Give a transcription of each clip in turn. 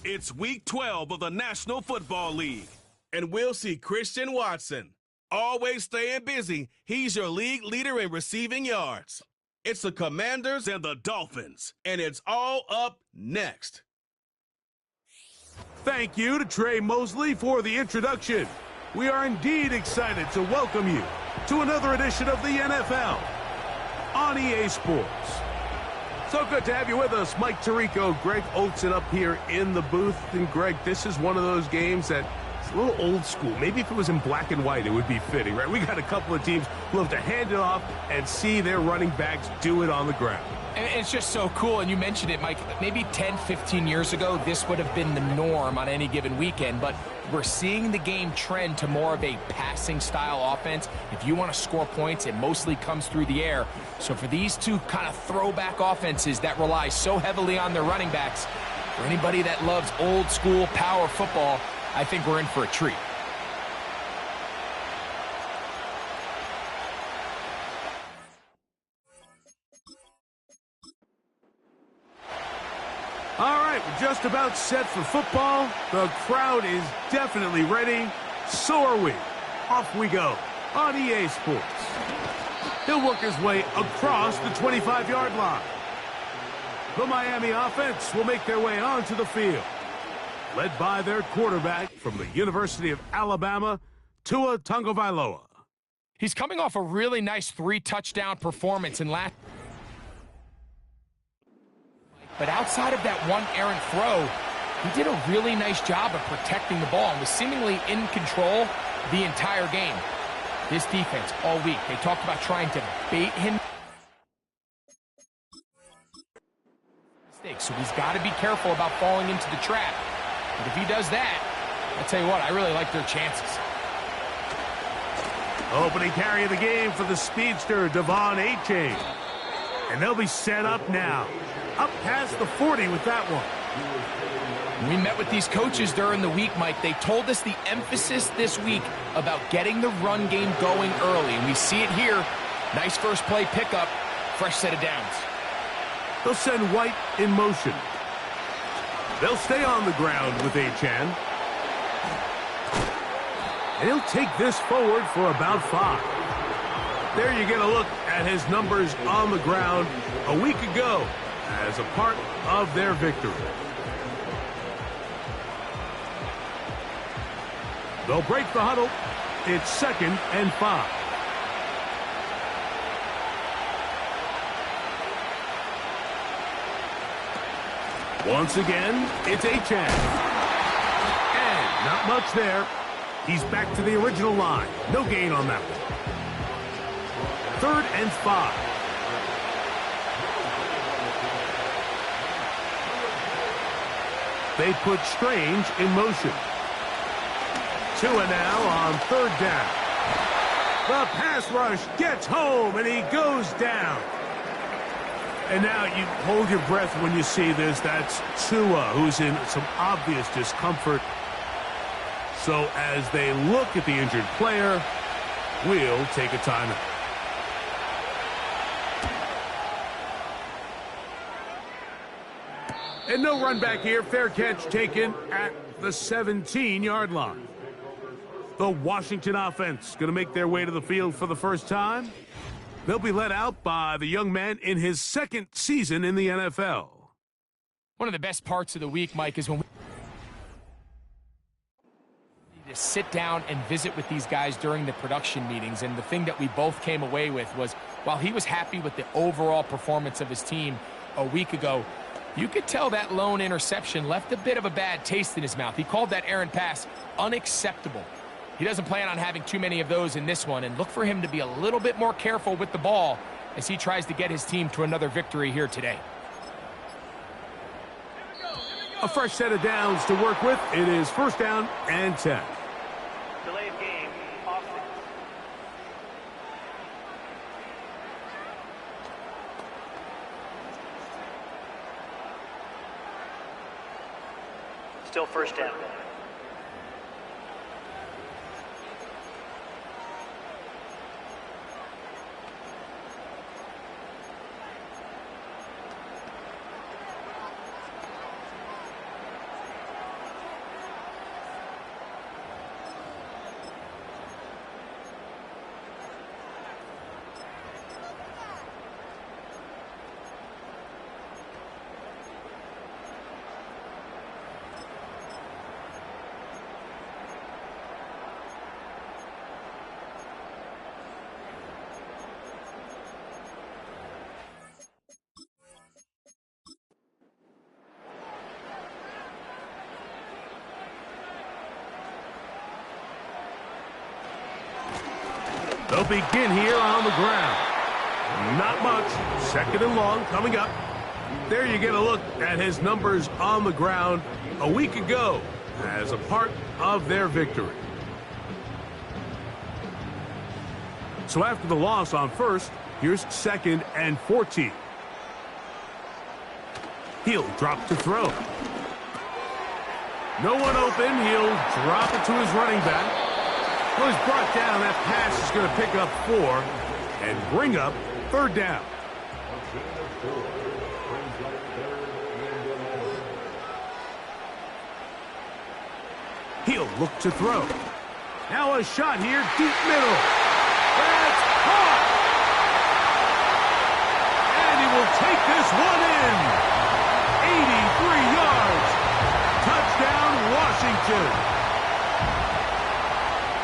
It's Week 12 of the National Football League, and we'll see Christian Watson. Always staying busy, he's your league leader in receiving yards. It's the Commanders and the Dolphins, and it's all up next. Thank you to Trey Mosley for the introduction. We are indeed excited to welcome you to another edition of the NFL on EA Sports. So good to have you with us. Mike Tirico, Greg Olsen up here in the booth. And Greg, this is one of those games that it's a little old school. Maybe if it was in black and white, it would be fitting, right? We got a couple of teams who love to hand it off and see their running backs do it on the ground. And it's just so cool, and you mentioned it, Mike. Maybe 10, 15 years ago, this would have been the norm on any given weekend, but we're seeing the game trend to more of a passing-style offense. If you want to score points, it mostly comes through the air. So for these two kind of throwback offenses that rely so heavily on their running backs, for anybody that loves old-school power football, I think we're in for a treat. All right, we're just about set for football. The crowd is definitely ready. So are we. Off we go on EA Sports. He'll work his way across the 25-yard line. The Miami offense will make their way onto the field, led by their quarterback from the University of Alabama, Tua Tagovailoa. He's coming off a really nice 3-touchdown performance in last. But outside of that one errant throw, he did a really nice job of protecting the ball and was seemingly in control the entire game. This defense all week, they talked about trying to bait him. So he's got to be careful about falling into the trap. But if he does that, I'll tell you what, I really like their chances. Opening carry of the game for the speedster, Devon A-Chain. And they'll be set up now. Up past the 40 with that one. We met with these coaches during the week, Mike. They told us the emphasis this week about getting the run game going early. And we see it here. Nice first play pickup. Fresh set of downs. They'll send White in motion. They'll stay on the ground with A-Chan. And he'll take this forward for about 5. There you get a look at his numbers on the ground a week ago as a part of their victory. They'll break the huddle. It's 2nd and 5. Once again, it's A-Chan. And not much there. He's back to the original line. No gain on that one. 3rd and 5. They put Strange in motion. Tua now on 3rd down. The pass rush gets home, and he goes down. And now you hold your breath when you see this. That's Tua, who's in some obvious discomfort. So as they look at the injured player, we'll take a timeout. And no run back here. Fair catch taken at the 17-yard line. The Washington offense going to make their way to the field for the first time. They'll be led out by the young man in his 2nd season in the NFL. One of the best parts of the week, Mike, is when we need to sit down and visit with these guys during the production meetings. And the thing that we both came away with was, while he was happy with the overall performance of his team a week ago, you could tell that lone interception left a bit of a bad taste in his mouth. He called that errant pass unacceptable. He doesn't plan on having too many of those in this one, and look for him to be a little bit more careful with the ball as he tries to get his team to another victory here today. A fresh set of downs to work with. It is 1st down and 10. Delay of game, offense. Still 1st down. They'll begin here on the ground. Not much. Second and long coming up. There you get a look at his numbers on the ground a week ago as a part of their victory. So after the loss on first, here's 2nd and 14. He'll drop to throw. No one open. He'll drop it to his running back. Well, he's brought down. That pass is going to pick up 4 and bring up 3rd down. He'll look to throw. Now a shot here, deep middle. That's caught. And he will take this one in. 83 yards. Touchdown, Washington.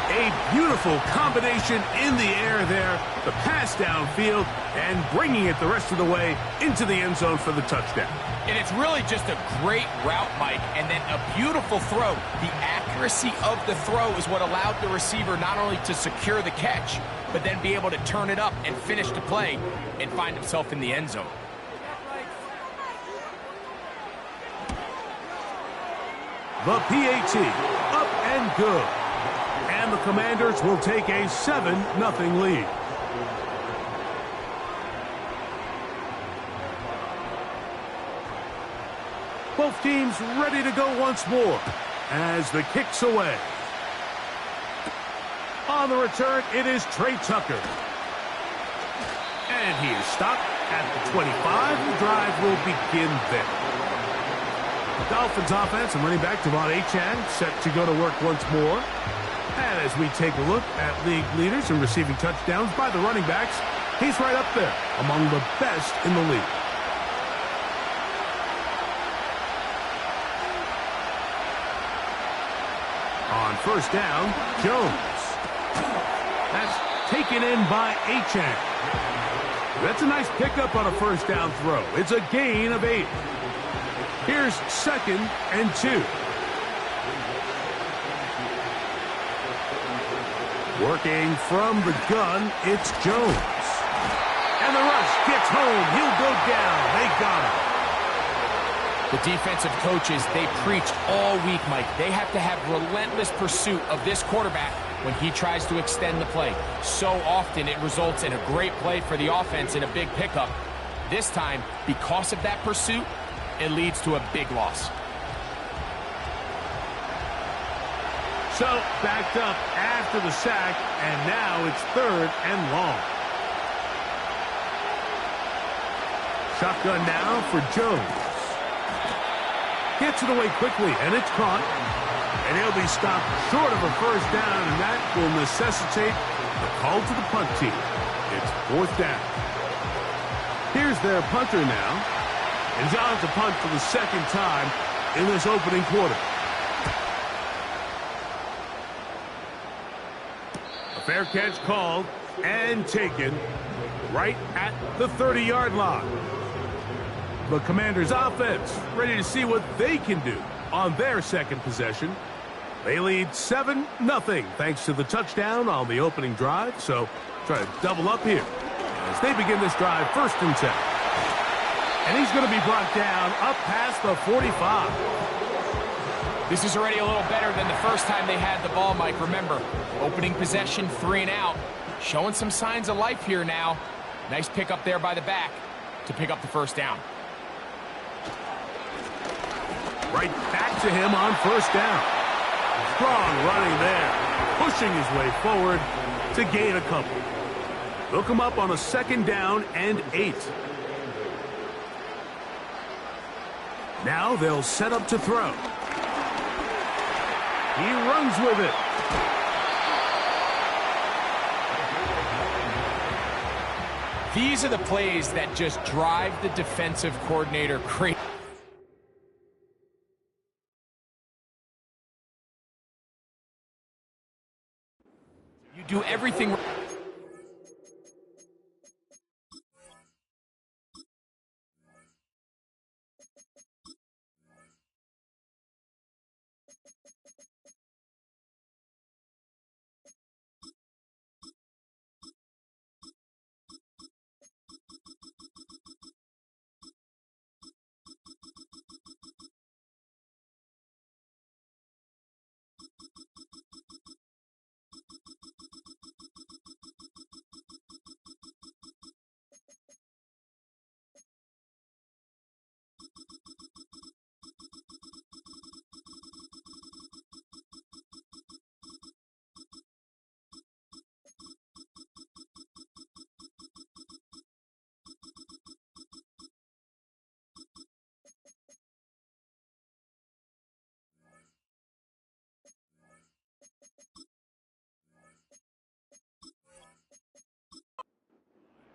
A beautiful combination in the air there. The pass downfield and bringing it the rest of the way into the end zone for the touchdown. And it's really just a great route, Mike, and then a beautiful throw. The accuracy of the throw is what allowed the receiver not only to secure the catch, but then be able to turn it up and finish the play and find himself in the end zone. The PAT, up and good. And the Commanders will take a 7-0 lead. Both teams ready to go once more as the kick's away. On the return, it is Trey Tucker. And he is stopped at the 25. The drive will begin there. The Dolphins offense and running back Devon Achane set to go to work once more. And as we take a look at league leaders in receiving touchdowns by the running backs, he's right up there among the best in the league. On first down, Jones. That's taken in by Achane. That's a nice pickup on a first down throw. It's a gain of 8. Here's 2nd and 2. Working from the gun, it's Jones. And the rush gets home. He'll go down. They got him. The defensive coaches, they preach all week, Mike. They have to have relentless pursuit of this quarterback when he tries to extend the play. So often it results in a great play for the offense and a big pickup. This time, because of that pursuit, it leads to a big loss. So, backed up after the sack, and now it's 3rd and long. Shotgun now for Jones. Gets it away quickly, and it's caught. And he'll be stopped short of a first down, and that will necessitate the call to the punt team. It's 4th down. Here's their punter now. And he's on to punt for the 2nd time in this opening quarter. Fair catch called and taken right at the 30-yard line. The Commanders' offense ready to see what they can do on their 2nd possession. They lead 7-0 thanks to the touchdown on the opening drive. So try to double up here as they begin this drive 1st and 10. And he's going to be brought down up past the 45. This is already a little better than the first time they had the ball, Mike. Remember, opening possession, 3 and out. Showing some signs of life here now. Nice pick up there by the back to pick up the first down. Right back to him on first down. Strong running there, pushing his way forward to gain a couple. They'll come up on a 2nd down and 8. Now they'll set up to throw. He runs with it. These are the plays that just drive the defensive coordinator crazy. You do everything.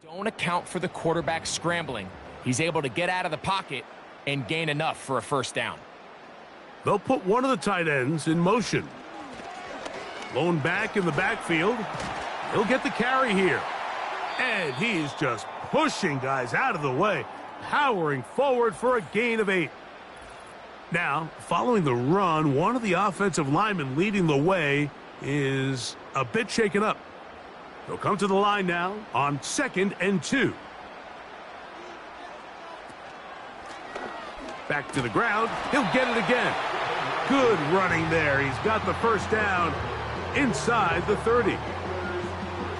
Don't account for the quarterback scrambling. He's able to get out of the pocket and gain enough for a first down. They'll put one of the tight ends in motion. Lone back in the backfield. He'll get the carry here. And he's just pushing guys out of the way, powering forward for a gain of 8. Now, following the run, one of the offensive linemen leading the way is a bit shaken up. They'll come to the line now on 2nd and 2. Back to the ground. He'll get it again. Good running there. He's got the first down inside the 30.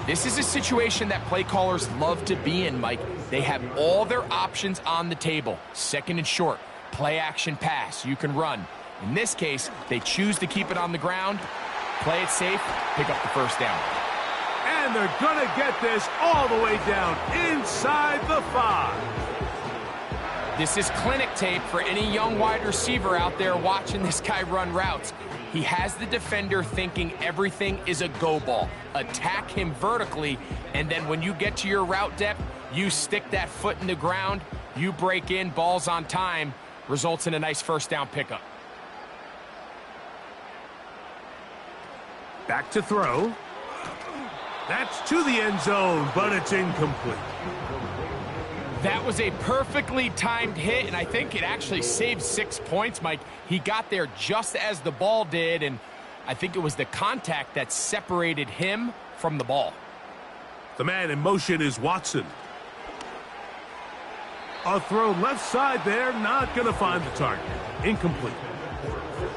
This is a situation that play callers love to be in, Mike. They have all their options on the table. 2nd and short, play action pass. You can run. In this case, they choose to keep it on the ground, play it safe, pick up the first down. And they're going to get this all the way down inside the 5. This is clinic tape for any young wide receiver out there watching this guy run routes. He has the defender thinking everything is a go ball. Attack him vertically, and then when you get to your route depth, you stick that foot in the ground, you break in, balls on time, results in a nice first down pickup. Back to throw. That's to the end zone, but it's incomplete. That was a perfectly timed hit, and I think it actually saved 6 points, Mike. He got there just as the ball did, and I think it was the contact that separated him from the ball. The man in motion is Watson. A throw left side there, not going to find the target. Incomplete.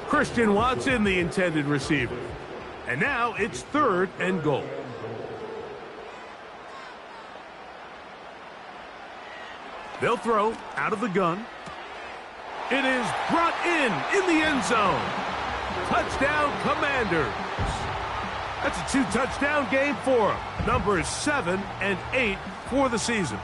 Christian Watson, the intended receiver. And now it's 3rd and goal. They'll throw out of the gun. It is brought in the end zone. Touchdown, Commanders. That's a 2-touchdown game for them. Numbers 7 and 8 for the season.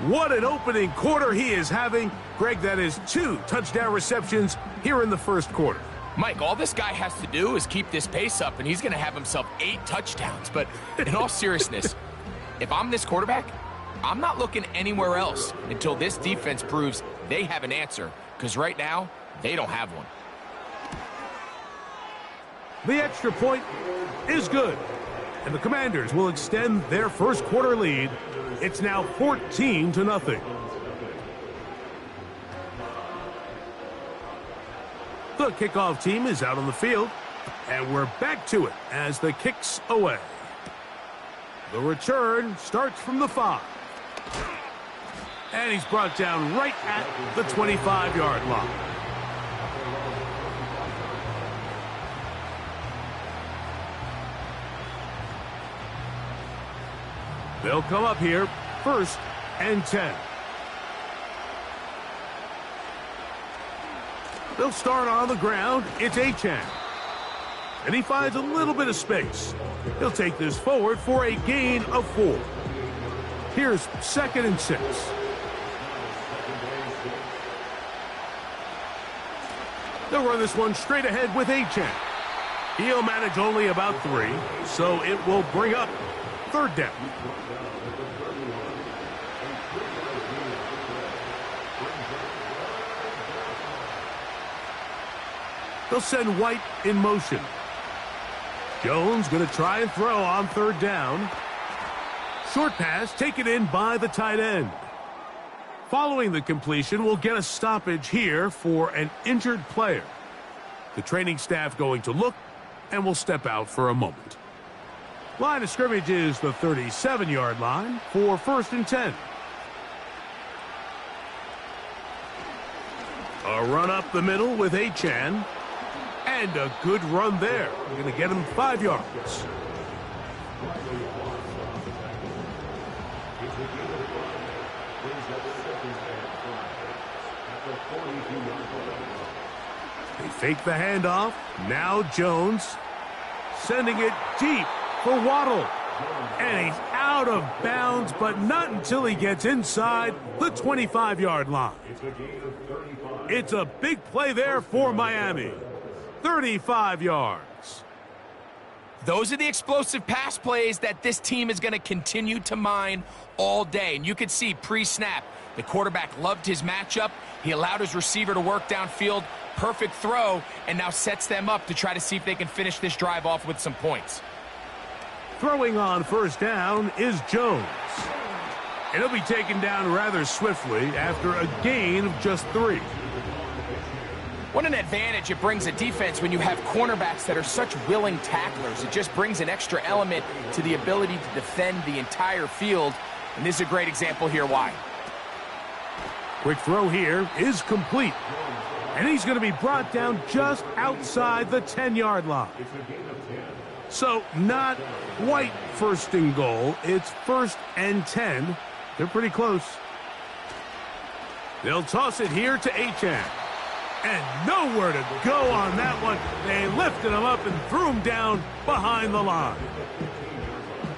What an opening quarter he is having. Greg, that is 2 touchdown receptions here in the first quarter. Mike, all this guy has to do is keep this pace up, and he's going to have himself 8 touchdowns. But in all seriousness, if I'm this quarterback, I'm not looking anywhere else until this defense proves they have an answer, because right now, they don't have one. The extra point is good, and the Commanders will extend their first quarter lead. It's now 14-0. The kickoff team is out on the field, and we're back to it as the kick's away. The return starts from the 5. And he's brought down right at the 25-yard line. They'll come up here, 1st and 10. They'll start on the ground. It's Achane. And he finds a little bit of space. He'll take this forward for a gain of 4. Here's 2nd and 6. They'll run this one straight ahead with Achane. He'll manage only about 3, so it will bring up 3rd down. They'll send White in motion. Jones going to try and throw on 3rd down. Short pass taken in by the tight end. Following the completion, we'll get a stoppage here for an injured player. The training staff going to look and will step out for a moment. Line of scrimmage is the 37-yard line for 1st and 10. A run up the middle with Achane. And a good run there. Going to get him 5 yards. They fake the handoff. Now Jones sending it deep for Waddle. And he's out of bounds, but not until he gets inside the 25-yard line. It's a big play there for Miami. 35 yards. Those are the explosive pass plays that this team is going to continue to mine all day. And you could see pre-snap, the quarterback loved his matchup. He allowed his receiver to work downfield. Perfect throw, and now sets them up to try to see if they can finish this drive off with some points. Throwing on first down is Jones. And he'll be taken down rather swiftly after a gain of just 3. What an advantage it brings a defense when you have cornerbacks that are such willing tacklers. It just brings an extra element to the ability to defend the entire field. And this is a great example here why. Quick throw here is complete. And he's going to be brought down just outside the 10-yard line. So not quite first and goal. It's 1st and 10. They're pretty close. They'll toss it here to Achane. And nowhere to go on that one. They lifted him up and threw him down behind the line.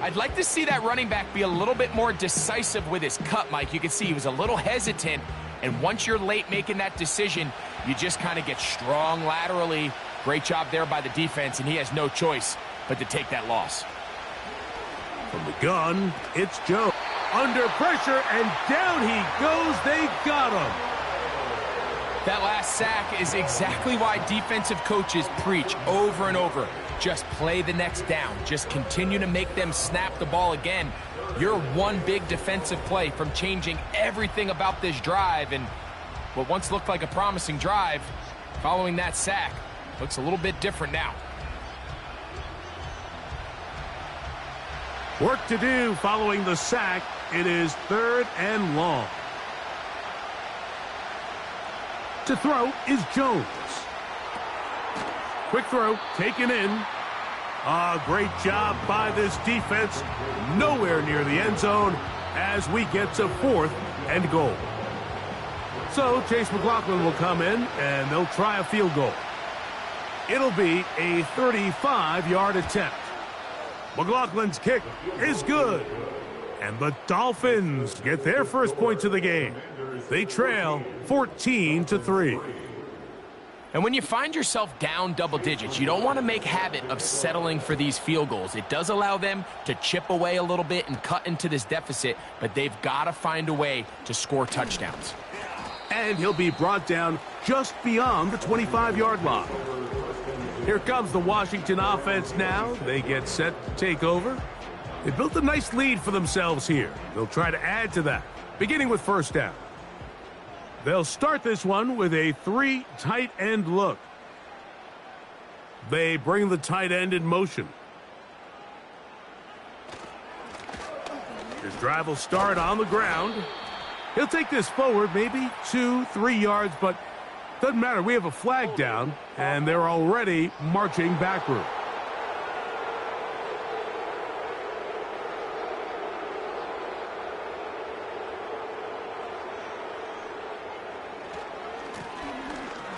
I'd like to see that running back be a little bit more decisive with his cut, Mike. You can see he was a little hesitant. And once you're late making that decision, you just kind of get strong laterally. Great job there by the defense, and he has no choice but to take that loss. From the gun, it's Joe. Under pressure, and down he goes. They got him. That last sack is exactly why defensive coaches preach over and over. Just play the next down. Just continue to make them snap the ball again. You're one big defensive play from changing everything about this drive, and what once looked like a promising drive, following that sack, looks a little bit different now. Work to do following the sack. It is 3rd and long. To throw is Jones. Quick throw, taken in. Great job by this defense. Nowhere near the end zone as we get to 4th and goal. So Chase McLaughlin will come in, and they'll try a field goal. It'll be a 35-yard attempt. McLaughlin's kick is good. And the Dolphins get their first points of the game. They trail 14-3. And when you find yourself down double digits, you don't want to make habit of settling for these field goals. It does allow them to chip away a little bit and cut into this deficit, but they've got to find a way to score touchdowns. And he'll be brought down just beyond the 25-yard line. Here comes the Washington offense now. They get set to take over. They built a nice lead for themselves here. They'll try to add to that, beginning with first down. They'll start this one with a 3 tight end look. They bring the tight end in motion. His drive will start on the ground. He'll take this forward maybe 2-3 yards, but doesn't matter. We have a flag down, and they're already marching backward.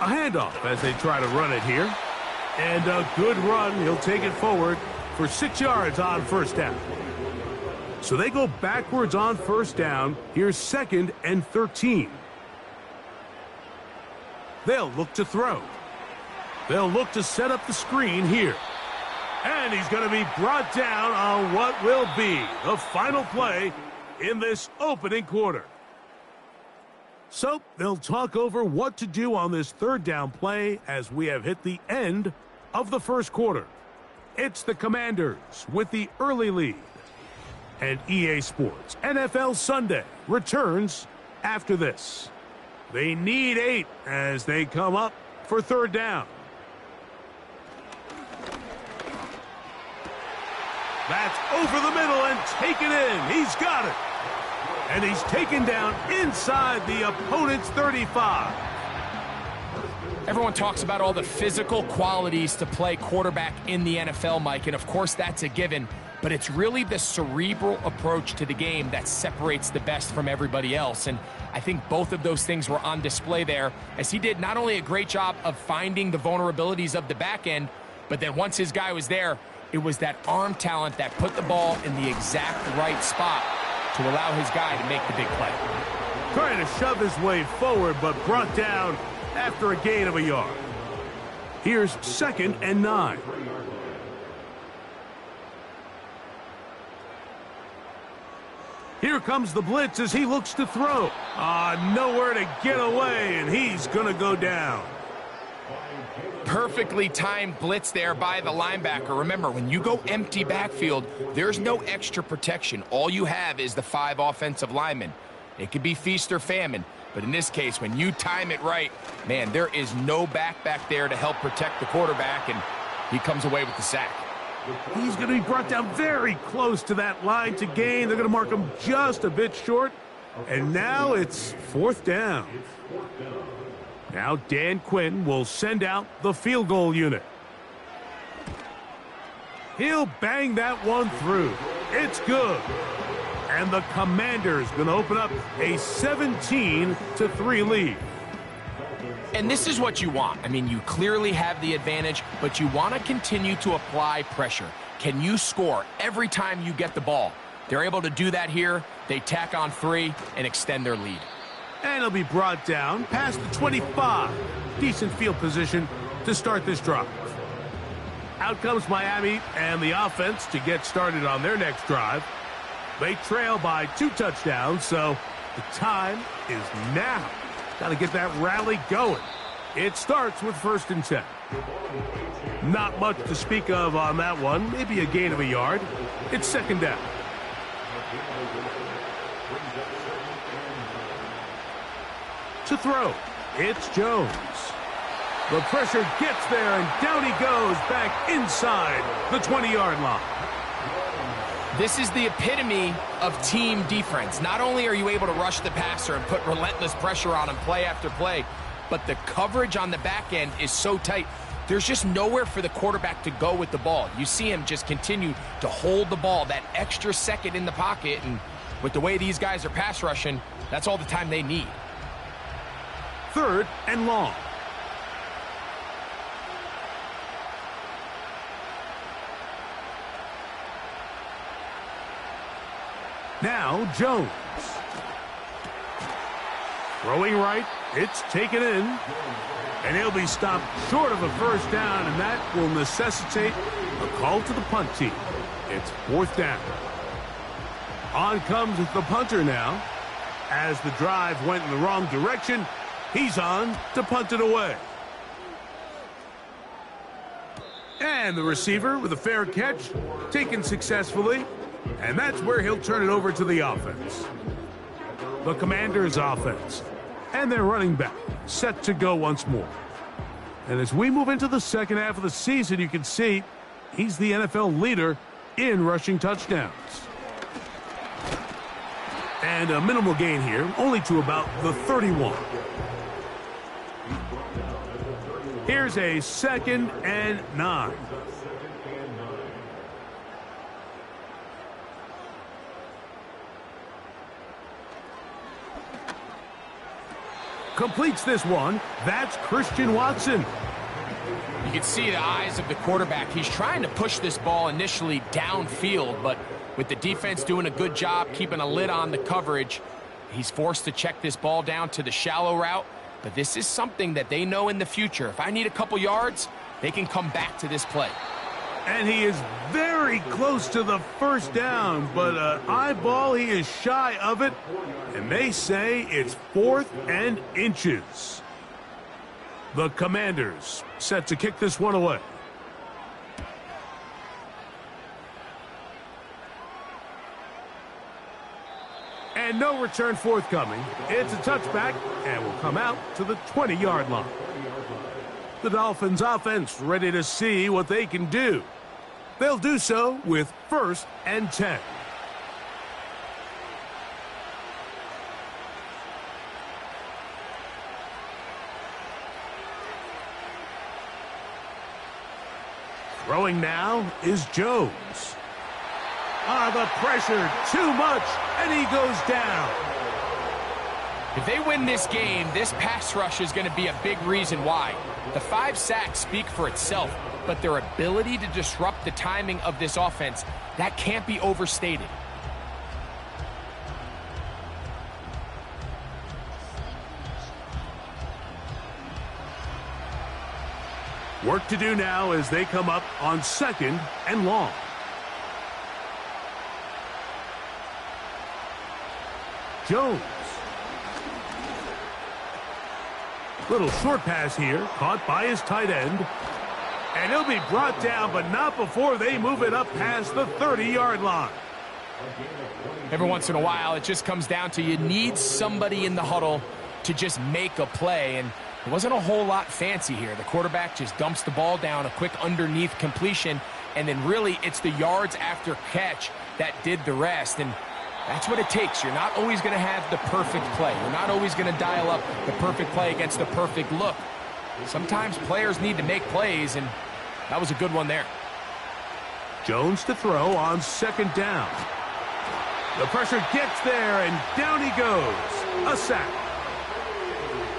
A handoff as they try to run it here. And a good run. He'll take it forward for 6 yards on first down. So they go backwards on first down. Here's 2nd and 13. They'll look to throw. They'll look to set up the screen here. And he's going to be brought down on what will be the final play in this opening quarter. So they'll talk over what to do on this 3rd down play as we have hit the end of the first quarter. It's the Commanders with the early lead. And EA Sports NFL Sunday returns after this. They need 8 as they come up for 3rd down. That's over the middle and taken in. He's got it. And he's taken down inside the opponent's 35. Everyone talks about all the physical qualities to play quarterback in the NFL, Mike, and of course that's a given. but it's really the cerebral approach to the game that separates the best from everybody else. And I think both of those things were on display there, as he did not only a great job of finding the vulnerabilities of the back end, but then once his guy was there, it was that arm talent that put the ball in the exact right spot to allow his guy to make the big play. Trying to shove his way forward, but brought down after a gain of a yard. Here's 2nd and 9. Here comes the blitz as he looks to throw. Nowhere to get away, and he's going to go down. Perfectly timed blitz there by the linebacker. Remember, when you go empty backfield, there's no extra protection. All you have is the 5 offensive linemen. It could be feast or famine, but in this case, when you time it right, man, there is no back there to help protect the quarterback, and he comes away with the sack. He's going to be brought down very close to that line to gain. They're going to mark him just a bit short, and now it's 4th down. Now Dan Quinn will send out the field goal unit. He'll bang that one through. It's good. And the Commanders going to open up a 17-3 lead. And this is what you want. I mean, you clearly have the advantage, but you want to continue to apply pressure. Can you score every time you get the ball? They're able to do that here. They tack on 3 and extend their lead. And he'll be brought down past the 25. Decent field position to start this drive. Out comes Miami and the offense to get started on their next drive. They trail by 2 touchdowns, so the time is now. Got to get that rally going. It starts with 1st and 10. Not much to speak of on that one. Maybe a gain of a yard. It's 2nd down. To throw, it's Jones. The pressure gets there, and down he goes back inside the 20-yard line. This is the epitome of team defense. Not only are you able to rush the passer and put relentless pressure on him play after play, but the coverage on the back end is so tight. There's just nowhere for the quarterback to go with the ball. You see him just continue to hold the ball that extra second in the pocket, and with the way these guys are pass rushing, that's all the time they need. 3rd and long. Now Jones. Throwing right, it's taken in. And he'll be stopped short of a 1st down, and that will necessitate a call to the punt team. It's 4th down. On comes the punter now. As the drive went in the wrong direction, he's on to punt it away. And the receiver with a fair catch, taken successfully. And that's where he'll turn it over to the offense. The Commanders' offense. And their running back set to go once more. And as we move into the second half of the season, you can see he's the NFL leader in rushing touchdowns. And a minimal gain here, only to about the 31. Here's a 2nd and 9. Completes this one. That's Christian Watson. You can see the eyes of the quarterback. He's trying to push this ball initially downfield, but with the defense doing a good job keeping a lid on the coverage, he's forced to check this ball down to the shallow route. But this is something that they know in the future. If I need a couple yards, they can come back to this play. And he is very close to the 1st down, but eyeball, he is shy of it. And they say it's 4th and inches. The Commanders set to kick this one away. And no return forthcoming. It's a touchback and will come out to the 20-yard line. The Dolphins offense ready to see what they can do. They'll do so with 1st and 10. Throwing now is Jones. The pressure, too much, and he goes down. If they win this game, this pass rush is going to be a big reason why. The 5 sacks speak for itself, but their ability to disrupt the timing of this offense, that can't be overstated. Work to do now as they come up on 2nd and long. Jones. Little short pass here, caught by his tight end. And he'll be brought down, but not before they move it up past the 30-yard line. Every once in a while, it just comes down to you need somebody in the huddle to just make a play, and it wasn't a whole lot fancy here. The quarterback just dumps the ball down, a quick underneath completion, and then really it's the yards after catch that did the rest, and that's what it takes. You're not always going to have the perfect play. You're not always going to dial up the perfect play against the perfect look. Sometimes players need to make plays, and that was a good one there. Jones to throw on 2nd down. The pressure gets there, and down he goes. A sack.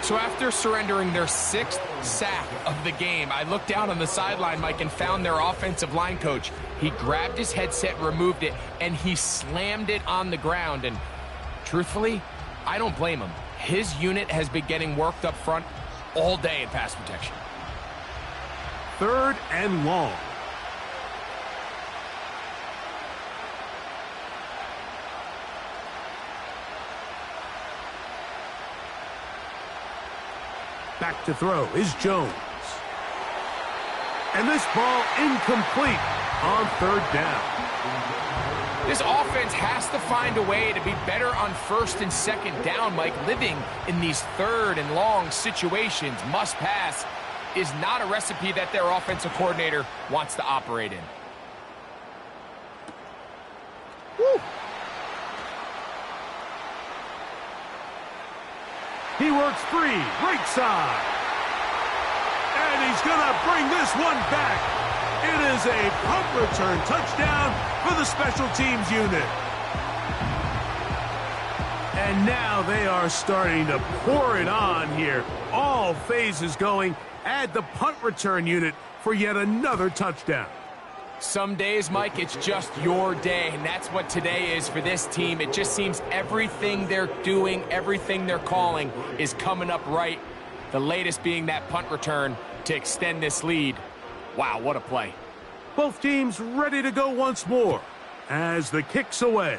So after surrendering their 6th sack of the game, I looked down on the sideline, Mike, and found their offensive line coach. He grabbed his headset, removed it, and he slammed it on the ground. And truthfully, I don't blame him. His unit has been getting worked up front all day in pass protection. 3rd and long. Back to throw is Jones. And this ball incomplete on 3rd down. This offense has to find a way to be better on 1st and 2nd down, Mike. Living in these 3rd and long situations, must pass, is not a recipe that their offensive coordinator wants to operate in. Woo. He works free, right side. And he's going to bring this one back. It is a punt return touchdown for the special teams unit. And now they are starting to pour it on here. All phases going. Add the punt return unit for yet another touchdown. Some days, Mike, it's just your day, and that's what today is for this team. It just seems everything they're doing, everything they're calling is coming up right. The latest being that punt return to extend this lead. Wow, what a play. Both teams ready to go once more as the kick's away.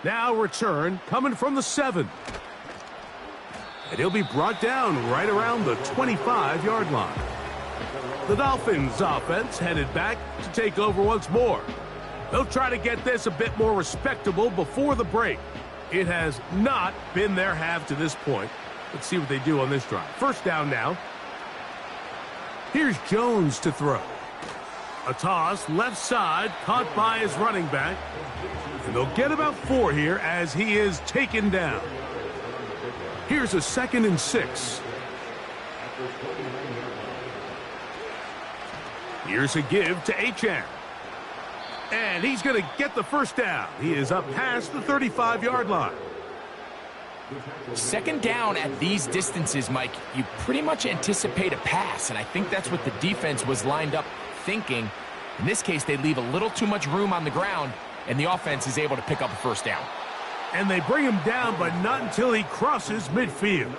Now return coming from the 7. And he'll be brought down right around the 25-yard line. The Dolphins offense headed back to take over once more. They'll try to get this a bit more respectable before the break. It has not been their half to this point. Let's see what they do on this drive. 1st down now. Here's Jones to throw. A toss left side caught by his running back. And they'll get about 4 here as he is taken down. Here's a 2nd and 6. Here's a give to Achane. And he's going to get the 1st down. He is up past the 35-yard line. 2nd down at these distances, Mike, you pretty much anticipate a pass, and I think that's what the defense was lined up thinking. In this case, they leave a little too much room on the ground, and the offense is able to pick up a 1st down. And they bring him down, but not until he crosses midfield.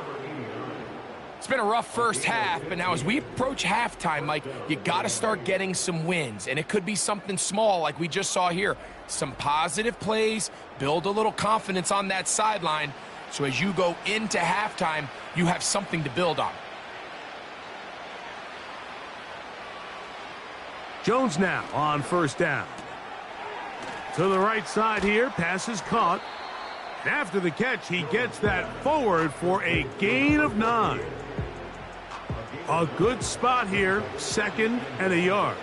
It's been a rough first half, but now as we approach halftime, Mike, you got to start getting some wins, and it could be something small like we just saw here. Some positive plays, build a little confidence on that sideline, so as you go into halftime, you have something to build on. Jones now on 1st down. To the right side here, pass is caught. And after the catch, he gets that forward for a gain of 9. A good spot here, 2nd and a yard.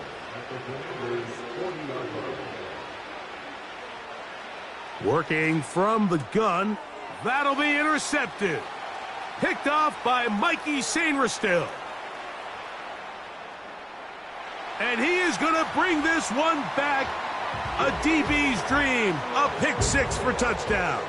Working from the gun. That'll be intercepted. Picked off by Mikey Sainristil. And he is going to bring this one back A DB's dream. A pick six for touchdown.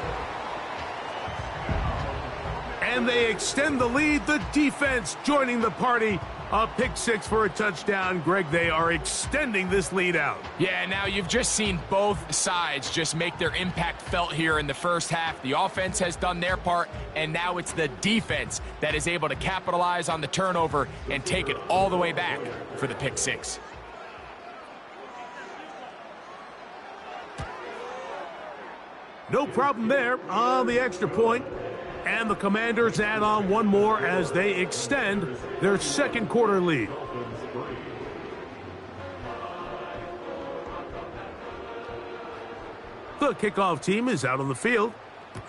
And they extend the lead. The defense joining the party. A pick six for a touchdown. Greg, they are extending this lead out. Yeah, now you've just seen both sides just make their impact felt here in the first half. The offense has done their part, and now it's the defense that is able to capitalize on the turnover and take it all the way back for the pick six. No problem there on the extra point. And the Commanders add on one more as they extend their second quarter lead. The kickoff team is out on the field,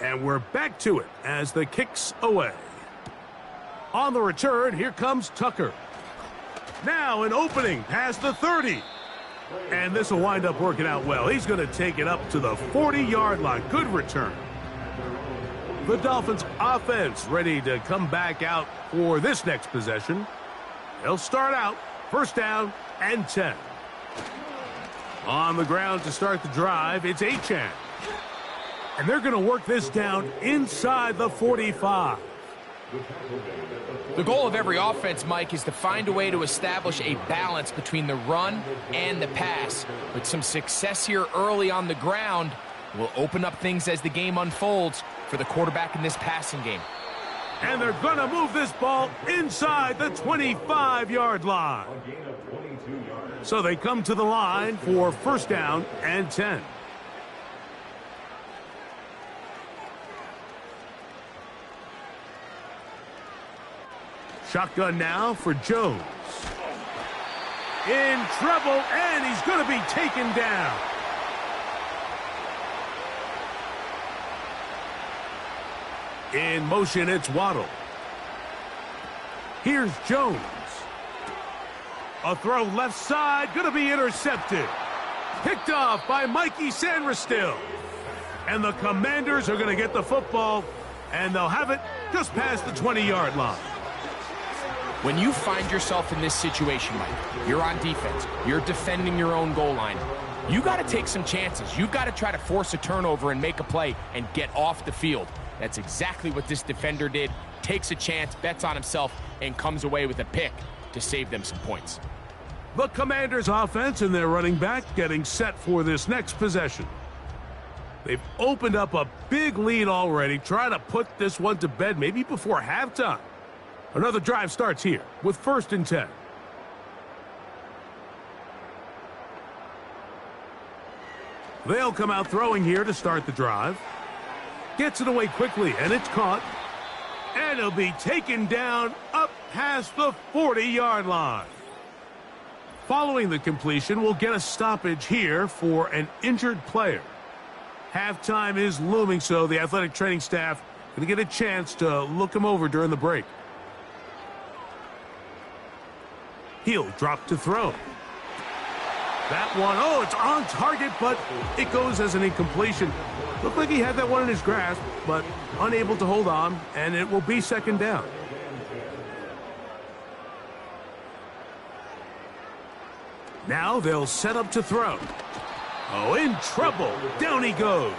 and we're back to it as the kick's away. On the return, here comes Tucker. Now an opening past the 30. And this will wind up working out well. He's going to take it up to the 40-yard line. Good return. The Dolphins offense ready to come back out for this next possession. They'll start out first down and 10. On the ground to start the drive, it's Achane. And they're going to work this down inside the 45. The goal of every offense, Mike, is to find a way to establish a balance between the run and the pass. With some success here early on the ground, will open up things as the game unfolds for the quarterback in this passing game. And they're going to move this ball inside the 25-yard line. So they come to the line for first down and 10. Shotgun now for Jones. In trouble, and he's going to be taken down. In motion, it's Waddle. Here's Jones. A throw left side, going to be intercepted. Picked off by Mikey Sandristill. And the Commanders are going to get the football, and they'll have it just past the 20-yard line. When you find yourself in this situation, Mike, you're on defense, you're defending your own goal line, you got to take some chances. You've got to try to force a turnover and make a play and get off the field. That's exactly what this defender did. Takes a chance, bets on himself, and comes away with a pick to save them some points. The Commanders' offense and their running back getting set for this next possession. They've opened up a big lead already, trying to put this one to bed maybe before halftime. Another drive starts here with first and 10. They'll come out throwing here to start the drive. Gets it away quickly, and it's caught. And it'll be taken down up past the 40-yard line. Following the completion, we'll get a stoppage here for an injured player. Halftime is looming, so the athletic training staff going to get a chance to look him over during the break. He'll drop to throw. That one, oh, it's on target, but it goes as an incompletion. Looked like he had that one in his grasp, but unable to hold on, and it will be second down. Now they'll set up to throw. Oh, in trouble. Down he goes.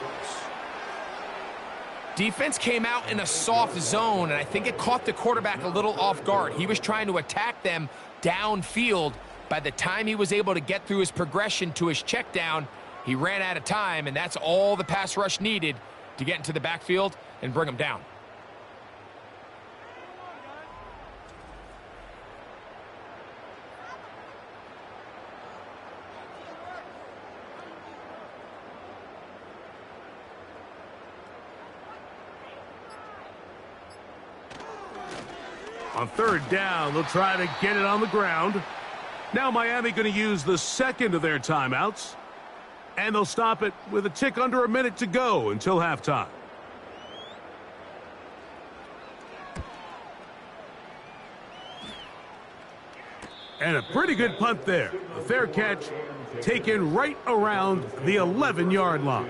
Defense came out in a soft zone, and I think it caught the quarterback a little off guard. He was trying to attack them downfield. By the time he was able to get through his progression to his check down, he ran out of time, and that's all the pass rush needed to get into the backfield and bring him down. On third down, they'll try to get it on the ground. Now Miami going to use the second of their timeouts. And they'll stop it with a tick under a minute to go until halftime. And a pretty good punt there. A fair catch taken right around the 11-yard line.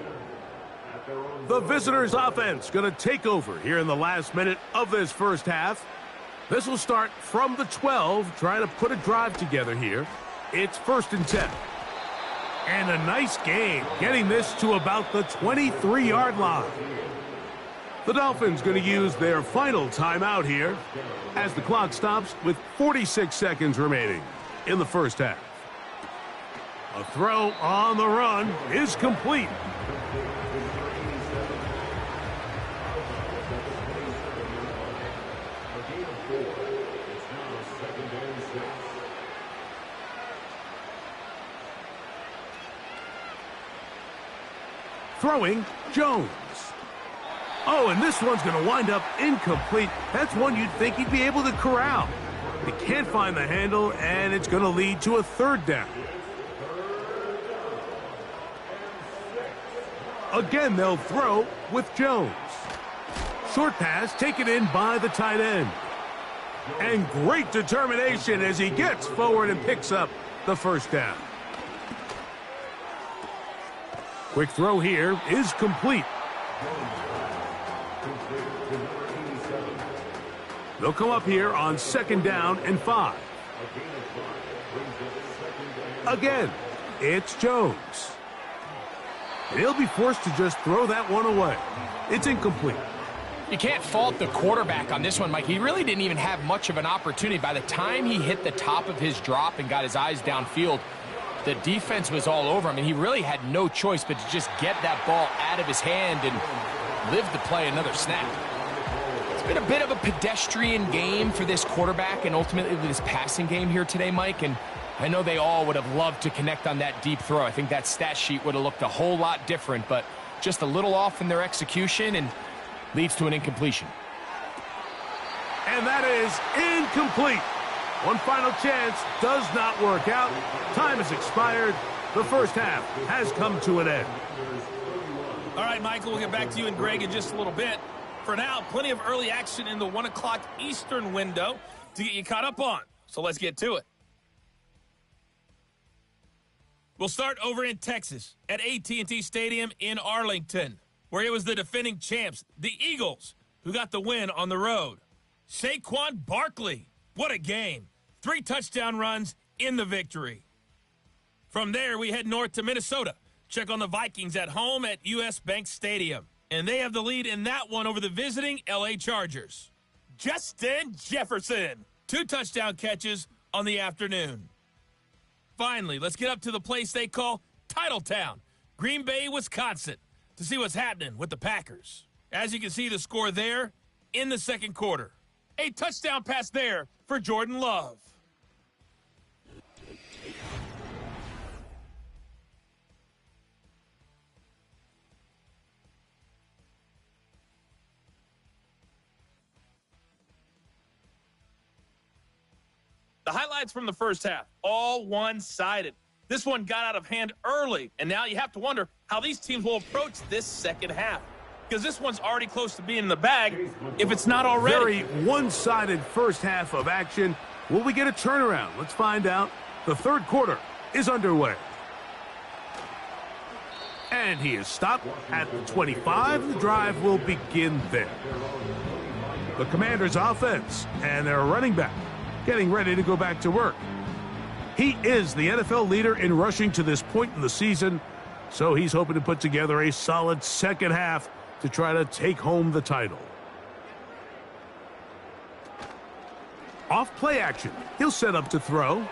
The visitors' offense going to take over here in the last minute of this first half. This will start from the 12, trying to put a drive together here. It's first and 10. And a nice game, getting this to about the 23-yard line. The Dolphins going to use their final timeout here as the clock stops with 46 seconds remaining in the first half. A throw on the run is complete. Throwing, Jones. Oh, and this one's going to wind up incomplete. That's one you'd think he'd be able to corral. He can't find the handle, and it's going to lead to a third down. Again, they'll throw with Jones. Short pass taken in by the tight end. And great determination as he gets forward and picks up the first down. Quick throw here is complete. They'll come up here on 2nd down and 5. Again, it's Jones. And he'll be forced to just throw that one away. It's incomplete. You can't fault the quarterback on this one, Mike. He really didn't even have much of an opportunity. By the time he hit the top of his drop and got his eyes downfield, the defense was all over him, and he really had no choice but to just get that ball out of his hand and live to play another snap. It's been a bit of a pedestrian game for this quarterback and ultimately this passing game here today, Mike, and I know they all would have loved to connect on that deep throw. I think that stat sheet would have looked a whole lot different, but just a little off in their execution and leads to an incompletion. And that is incomplete. One final chance does not work out. Time has expired. The first half has come to an end. All right, Michael, we'll get back to you and Greg in just a little bit. For now, plenty of early action in the 1 o'clock Eastern window to get you caught up on. So let's get to it. We'll start over in Texas at AT&T Stadium in Arlington, where it was the defending champs, the Eagles, who got the win on the road. Saquon Barkley, what a game. 3 touchdown runs in the victory. From there, we head north to Minnesota. Check on the Vikings at home at US Bank Stadium. And they have the lead in that one over the visiting LA Chargers. Justin Jefferson, 2 touchdown catches on the afternoon. Finally, let's get up to the place they call Titletown, Green Bay, Wisconsin, to see what's happening with the Packers. As you can see, the score there in the second quarter. A touchdown pass there for Jordan Love. The highlights from the first half, all one-sided. This one got out of hand early, and now you have to wonder how these teams will approach this second half. Because this one's already close to being in the bag, if it's not already. Very one-sided first half of action. Will we get a turnaround? Let's find out. The third quarter is underway. And he is stopped at the 25. The drive will begin there. The Commanders' offense and their running back getting ready to go back to work. He is the NFL leader in rushing to this point in the season, so he's hoping to put together a solid second half to try to take home the title. Off play action. He'll set up to throw.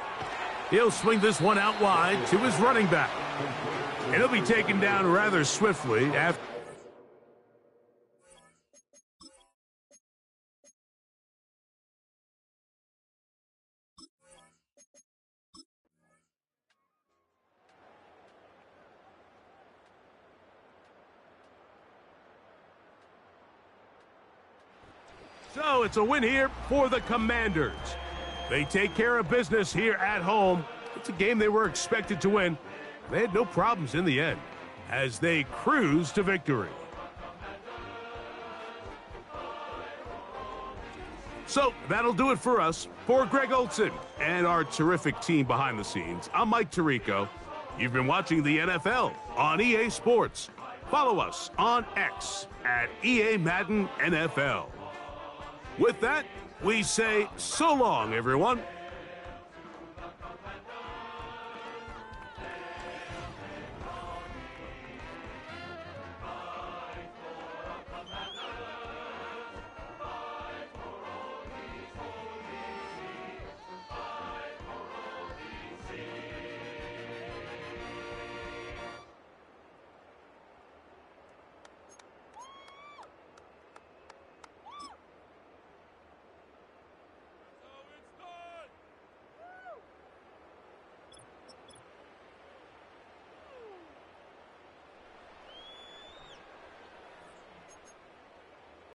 He'll swing this one out wide to his running back. And he'll be taken down rather swiftly after. So it's a win here for the Commanders. They take care of business here at home. It's a game they were expected to win. They had no problems in the end as they cruise to victory. So that'll do it for us. For Greg Olson and our terrific team behind the scenes, I'm Mike Tirico. You've been watching the NFL on EA Sports. Follow us on X at EA Madden NFL. With that, we say so long, everyone.